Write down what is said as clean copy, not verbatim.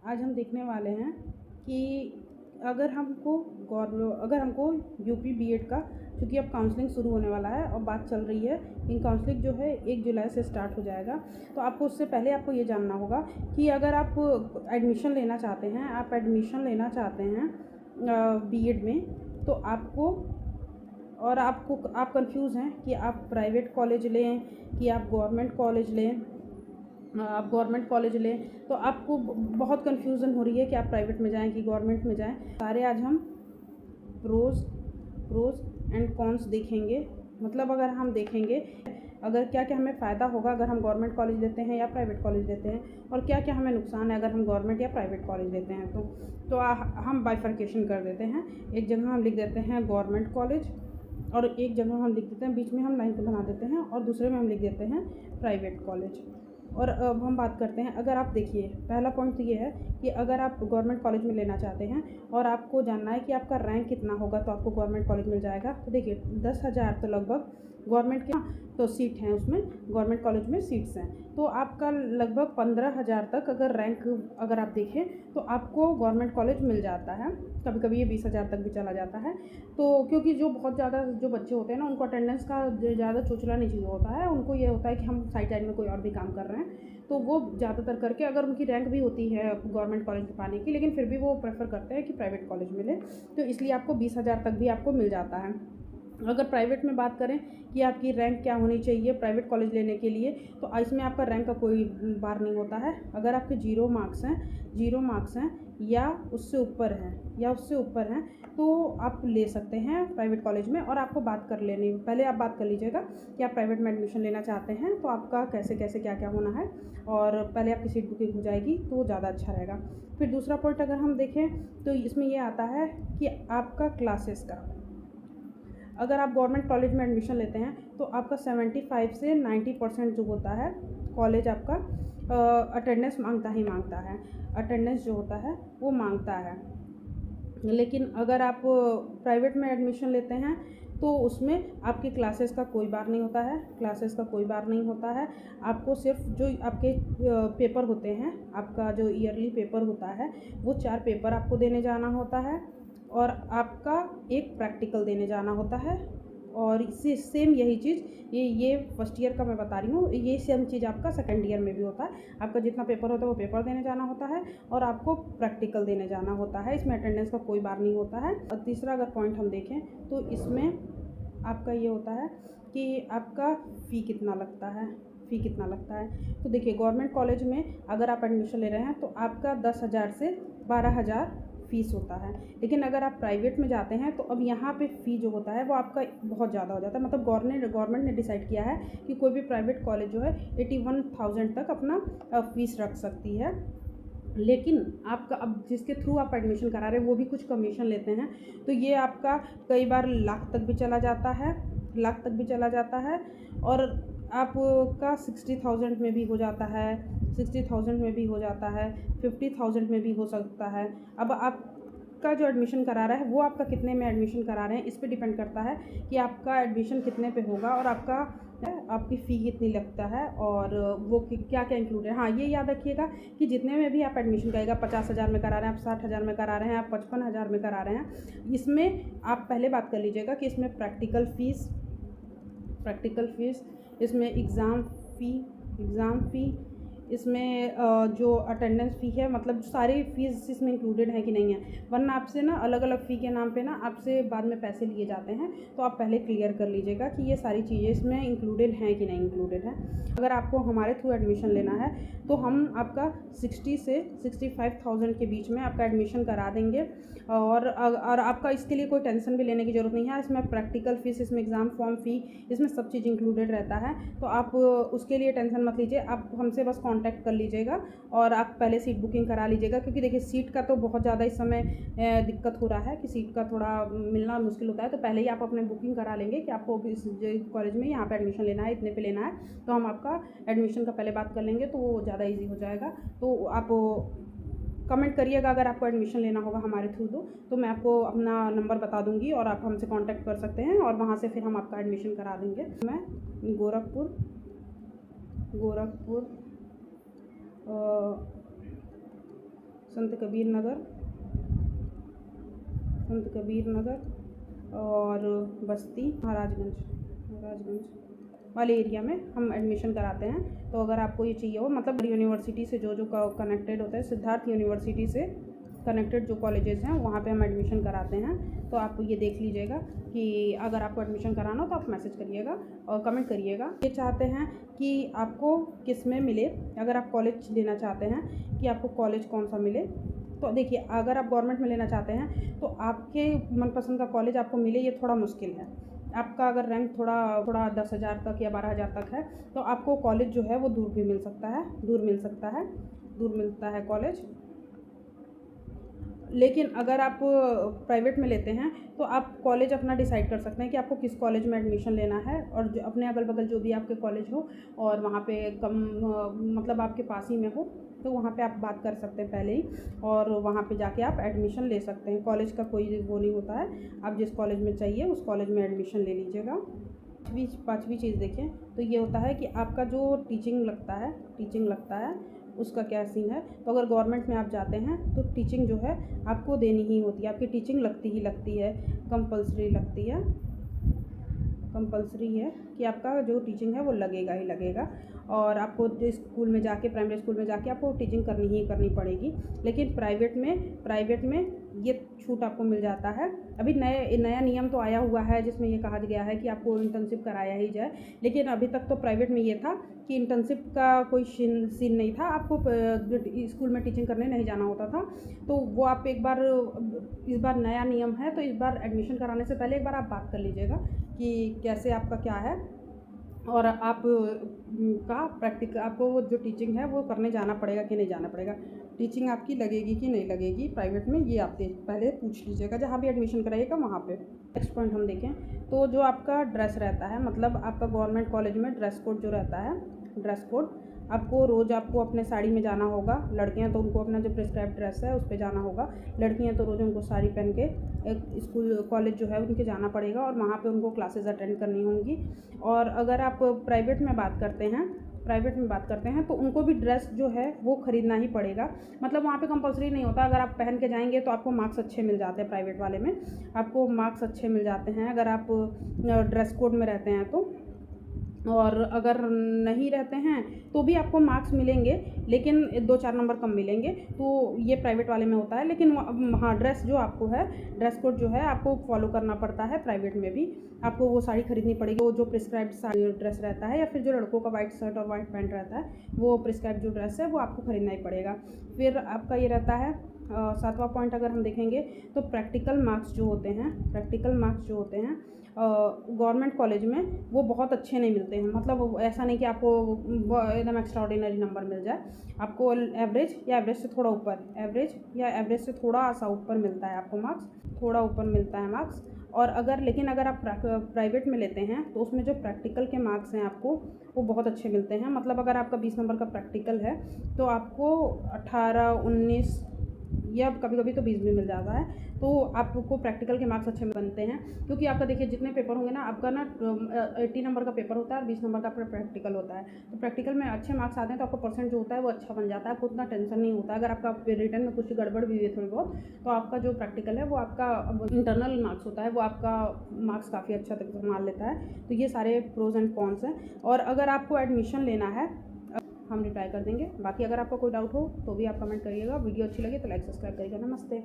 आज हम देखने वाले हैं कि अगर हमको यूपी बीएड का, क्योंकि अब काउंसलिंग शुरू होने वाला है और बात चल रही है कि काउंसलिंग जो है 1 जुलाई से स्टार्ट हो जाएगा। तो आपको उससे पहले आपको ये जानना होगा कि अगर आप एडमिशन लेना चाहते हैं बीएड में, तो आप कंफ्यूज हैं कि आप प्राइवेट कॉलेज लें कि आप गवर्नमेंट कॉलेज लें, तो आपको बहुत कन्फ्यूज़न हो रही है कि आप प्राइवेट में जाएं कि गवर्नमेंट में जाएं। सारे आज हम प्रोज एंड कॉन्स देखेंगे। मतलब अगर हम देखेंगे अगर क्या क्या हमें फ़ायदा होगा अगर हम गवर्नमेंट कॉलेज लेते हैं या प्राइवेट कॉलेज लेते हैं, और क्या क्या हमें नुकसान है अगर हम गवर्नमेंट या प्राइवेट कॉलेज लेते हैं। हम बाइफर्केशन कर देते हैं। एक जगह हम लिख देते हैं गवर्नमेंट कॉलेज, और एक जगह हम लिख देते हैं, बीच में हम लाइन बना देते हैं, और दूसरे में हम लिख देते हैं प्राइवेट कॉलेज। और अब हम बात करते हैं, अगर आप देखिए पहला पॉइंट तो ये है कि अगर आप गवर्नमेंट कॉलेज में लेना चाहते हैं और आपको जानना है कि आपका रैंक कितना होगा तो आपको गवर्नमेंट कॉलेज मिल जाएगा। तो देखिए 10,000 तो लगभग गवर्नमेंट के तो सीट हैं, उसमें गवर्नमेंट कॉलेज में सीट्स हैं, तो आपका लगभग 15,000 तक अगर रैंक अगर आप देखें तो आपको गवर्नमेंट कॉलेज मिल जाता है। कभी कभी ये 20,000 तक भी चला जाता है। तो क्योंकि जो बहुत ज़्यादा जो बच्चे होते हैं ना, उनको अटेंडेंस का ज़्यादा चोचला नहीं चाहिए होता है, उनको ये होता है कि हम साइड टाइम में कोई और भी काम कर रहे हैं, तो वो ज़्यादातर करके अगर उनकी रैंक भी होती है गवर्नमेंट कॉलेज में पाने की, लेकिन फिर भी वो प्रेफर करते हैं कि प्राइवेट कॉलेज मिले, तो इसलिए आपको 20,000 तक भी आपको मिल जाता है। अगर प्राइवेट में बात करें कि आपकी रैंक क्या होनी चाहिए प्राइवेट कॉलेज लेने के लिए, तो इसमें आपका रैंक का कोई बार नहीं होता है। अगर आपके 0 मार्क्स हैं या उससे ऊपर हैं तो आप ले सकते हैं प्राइवेट कॉलेज में। और आपको पहले आप बात कर लीजिएगा कि आप प्राइवेट में एडमिशन लेना चाहते हैं तो आपका कैसे कैसे क्या क्या होना है, और पहले आपकी सीट बुकिंग हो जाएगी तो ज़्यादा अच्छा रहेगा। फिर दूसरा पॉइंट अगर हम देखें तो इसमें ये आता है कि आपका क्लासेस का, अगर आप गवर्नमेंट कॉलेज में एडमिशन लेते हैं तो आपका 75 से 90% जो होता है कॉलेज आपका अटेंडेंस मांगता है, अटेंडेंस जो होता है वो मांगता है। लेकिन अगर आप प्राइवेट में एडमिशन लेते हैं तो उसमें आपकी क्लासेस का कोई बार नहीं होता है। आपको सिर्फ जो आपके पेपर होते हैं, आपका जो ईयरली पेपर होता है वो 4 पेपर आपको देने जाना होता है, और आपका एक प्रैक्टिकल देने जाना होता है। और इसी सेम यही चीज़ ये फर्स्ट ईयर का मैं बता रही हूँ, ये सेम चीज़ आपका सेकंड ईयर में भी होता है। आपका जितना पेपर होता है वो पेपर देने जाना होता है, और आपको प्रैक्टिकल देने जाना होता है। इसमें अटेंडेंस का कोई बार नहीं होता है। और तीसरा अगर पॉइंट हम देखें तो इसमें आपका ये होता है कि आपका फ़ी कितना लगता है। तो देखिए गवर्नमेंट कॉलेज में अगर आप एडमिशन ले रहे हैं तो आपका 10,000 से 12,000 फ़ीस होता है। लेकिन अगर आप प्राइवेट में जाते हैं तो अब यहाँ पे फ़ी जो होता है वो आपका बहुत ज़्यादा हो जाता है। मतलब गवर्नमेंट ने डिसाइड किया है कि कोई भी प्राइवेट कॉलेज जो है 81,000 तक अपना फ़ीस रख सकती है। लेकिन आपका अब जिसके थ्रू आप एडमिशन करा रहे हैं वो भी कुछ कमीशन लेते हैं, तो ये आपका कई बार लाख तक भी चला जाता है। और आपका 60,000 में भी हो जाता है, 50,000 में भी हो सकता है। अब आपका जो एडमिशन करा रहा है वो आपका कितने में एडमिशन करा रहे हैं इस पे डिपेंड करता है कि आपका एडमिशन कितने पे होगा, और आपकी फ़ी कितनी लगता है, और वो क्या क्या इंक्लूड है। हाँ, ये याद रखिएगा कि जितने में भी आप एडमिशन करेगा, 50,000 में करा रहे हैं, आप 60,000 में करा रहे हैं, आप 55,000 में करा रहे हैं, इसमें आप पहले बात कर लीजिएगा कि इसमें प्रैक्टिकल फ़ीस, इसमें एग्ज़ाम फ़ी, इसमें जो अटेंडेंस फ़ी है, मतलब सारी फ़ीस इसमें इंक्लूडेड है कि नहीं है। वरना आपसे ना अलग अलग फ़ी के नाम पे ना आपसे बाद में पैसे लिए जाते हैं, तो आप पहले क्लियर कर लीजिएगा कि ये सारी चीज़ें इसमें इंक्लूडेड हैं कि नहीं इंक्लूडेड है। अगर आपको हमारे थ्रू एडमिशन लेना है तो हम आपका 60 से 65,000 के बीच में आपका एडमिशन करा देंगे, और आपका इसके लिए कोई टेंशन भी लेने की ज़रूरत नहीं है। इसमें प्रैक्टिकल फ़ीस, इसमें एग्ज़ाम फॉर्म फ़ी, इसमें सब चीज़ इंक्लूडेड रहता है। तो आप उसके लिए टेंशन मत लीजिए, आप हमसे बस कांटेक्ट कर लीजिएगा और आप पहले सीट बुकिंग करा लीजिएगा। क्योंकि देखिए सीट का तो बहुत ज़्यादा इस समय दिक्कत हो रहा है कि सीट का थोड़ा मिलना मुश्किल होता है। तो पहले ही आप अपने बुकिंग करा लेंगे कि आपको इस कॉलेज में यहाँ पे एडमिशन लेना है, इतने पे लेना है, तो हम आपका एडमिशन का पहले बात कर लेंगे, तो वो ज़्यादा ईजी हो जाएगा। तो आप कमेंट करिएगा अगर आपको एडमिशन लेना होगा हमारे थ्रू तो मैं आपको अपना नंबर बता दूंगी और आप हमसे कांटेक्ट कर सकते हैं, और वहाँ से फिर हम आपका एडमिशन करा देंगे। मैं गोरखपुर संत कबीर नगर और बस्ती महाराजगंज वाले एरिया में हम एडमिशन कराते हैं। तो अगर आपको ये चाहिए हो, मतलब यूनिवर्सिटी से जो कनेक्टेड होता है, सिद्धार्थ यूनिवर्सिटी से कनेक्टेड जो कॉलेजेस हैं वहाँ पे हम एडमिशन कराते हैं। तो आप ये देख लीजिएगा कि अगर आपको एडमिशन कराना हो तो आप मैसेज करिएगा और कमेंट करिएगा। ये चाहते हैं कि आपको किस में मिले, अगर आप कॉलेज लेना चाहते हैं कि आपको कॉलेज कौन सा मिले, तो देखिए अगर आप गवर्नमेंट में लेना चाहते हैं तो आपके मनपसंद का कॉलेज आपको मिले ये थोड़ा मुश्किल है। आपका अगर रैंक थोड़ा 10,000 तक या 12,000 तक है तो आपको कॉलेज जो है वो दूर मिलता है कॉलेज। लेकिन अगर आप प्राइवेट में लेते हैं तो आप कॉलेज अपना डिसाइड कर सकते हैं कि आपको किस कॉलेज में एडमिशन लेना है, और जो अपने अगल बगल जो भी आपके कॉलेज हो और वहाँ पे कम मतलब आपके पास ही में हो तो वहाँ पे आप बात कर सकते हैं पहले ही, और वहाँ पे जाके आप एडमिशन ले सकते हैं। कॉलेज का कोई वो नहीं होता है, आप जिस कॉलेज में चाहिए उस कॉलेज में एडमिशन ले लीजिएगा। पाँचवीं चीज़ देखें तो ये होता है कि आपका जो टीचिंग लगता है उसका क्या सीन है। तो अगर गवर्नमेंट में आप जाते हैं तो टीचिंग जो है आपको देनी ही होती है, आपकी टीचिंग लगती है, कंपल्सरी है कि आपका जो टीचिंग है वो लगेगा ही लगेगा। और आपको स्कूल में जाके, प्राइमरी स्कूल में जाके आपको टीचिंग करनी पड़ेगी। लेकिन प्राइवेट में ये छूट आपको मिल जाता है। अभी नया नियम तो आया हुआ है जिसमें ये कहा गया है कि आपको इंटर्नशिप कराया ही जाए, लेकिन अभी तक तो प्राइवेट में ये था कि इंटर्नशिप का कोई सीन नहीं था, आपको स्कूल में टीचिंग करने नहीं जाना होता था। तो वो आप इस बार नया नियम है, तो इस बार एडमिशन कराने से पहले एक बार आप बात कर लीजिएगा कि कैसे आपका क्या है, और आप आपको जो टीचिंग है वो करने जाना पड़ेगा कि नहीं जाना पड़ेगा, टीचिंग आपकी लगेगी कि नहीं लगेगी प्राइवेट में, ये आप पहले पूछ लीजिएगा जहाँ भी एडमिशन कराइएगा वहाँ पे। नेक्स्ट पॉइंट हम देखें तो जो आपका ड्रेस रहता है, मतलब आपका गवर्नमेंट कॉलेज में ड्रेस कोड जो रहता है, ड्रेस कोड आपको रोज़ आपको अपने साड़ी में जाना होगा। लड़कियां तो उनको अपना जो प्रिस्क्राइब ड्रेस है उस पर जाना होगा, लड़कियां तो रोज़ उनको साड़ी पहन के स्कूल कॉलेज जो है उनके जाना पड़ेगा और वहाँ पे उनको क्लासेस अटेंड करनी होंगी। और अगर आप प्राइवेट में बात करते हैं तो उनको भी ड्रेस जो है वो ख़रीदना ही पड़ेगा, मतलब वहाँ पे कंपलसरी नहीं होता। अगर आप पहन के जाएंगे तो आपको मार्क्स अच्छे मिल जाते हैं, प्राइवेट वाले में आपको मार्क्स अच्छे मिल जाते हैं अगर आप ड्रेस कोड में रहते हैं तो। और अगर नहीं रहते हैं तो भी आपको मार्क्स मिलेंगे, लेकिन 2-4 नंबर कम मिलेंगे, तो ये प्राइवेट वाले में होता है। लेकिन हाँ, ड्रेस कोड जो है आपको फॉलो करना पड़ता है। प्राइवेट में भी आपको वो साड़ी खरीदनी पड़ेगी, वो जो प्रिस्क्राइब्ड साड़ी ड्रेस रहता है, या फिर जो लड़कों का वाइट शर्ट और वाइट पैंट रहता है, वो प्रिस्क्राइब्ड जो ड्रेस है वो आपको खरीदना ही पड़ेगा। फिर आपका ये रहता है 7वां पॉइंट अगर हम देखेंगे तो प्रैक्टिकल मार्क्स जो होते हैं गवर्नमेंट कॉलेज में वो बहुत अच्छे नहीं मिलते हैं। मतलब ऐसा नहीं कि आपको एकदम एक्स्ट्रा ऑर्डिनरी नंबर मिल जाए, आपको एवरेज या एवरेज से थोड़ा सा ऊपर मिलता है आपको मार्क्स, और लेकिन अगर आप प्राइवेट में लेते हैं तो उसमें जो प्रैक्टिकल के मार्क्स हैं आपको वो बहुत अच्छे मिलते हैं। मतलब अगर आपका 20 नंबर का प्रैक्टिकल है तो आपको 18, 19 या कभी कभी तो 20 भी मिल जाता है। तो आपको प्रैक्टिकल के मार्क्स अच्छे बनते हैं, क्योंकि आपका देखिए जितने पेपर होंगे ना, आपका ना 80 नंबर का पेपर होता है और 20 नंबर का प्रैक्टिकल होता है। तो प्रैक्टिकल में अच्छे मार्क्स आते हैं तो आपका परसेंट जो होता है वो अच्छा बन जाता है, आपको उतना टेंशन नहीं होता। अगर आपका रिटर्न में कुछ गड़बड़ भी हुई है थोड़ी बहुत, तो आपका जो प्रैक्टिकल है वो आपका इंटरनल मार्क्स होता है, वो आपका मार्क्स काफ़ी अच्छा तक संभाल लेता है। तो ये सारे प्रोज एंड कॉन्स हैं। और अगर आपको एडमिशन लेना है हम रिप्लाई कर देंगे। बाकी अगर आपका कोई डाउट हो तो भी आप कमेंट करिएगा। वीडियो अच्छी लगे तो लाइक सब्सक्राइब करिएगा। नमस्ते।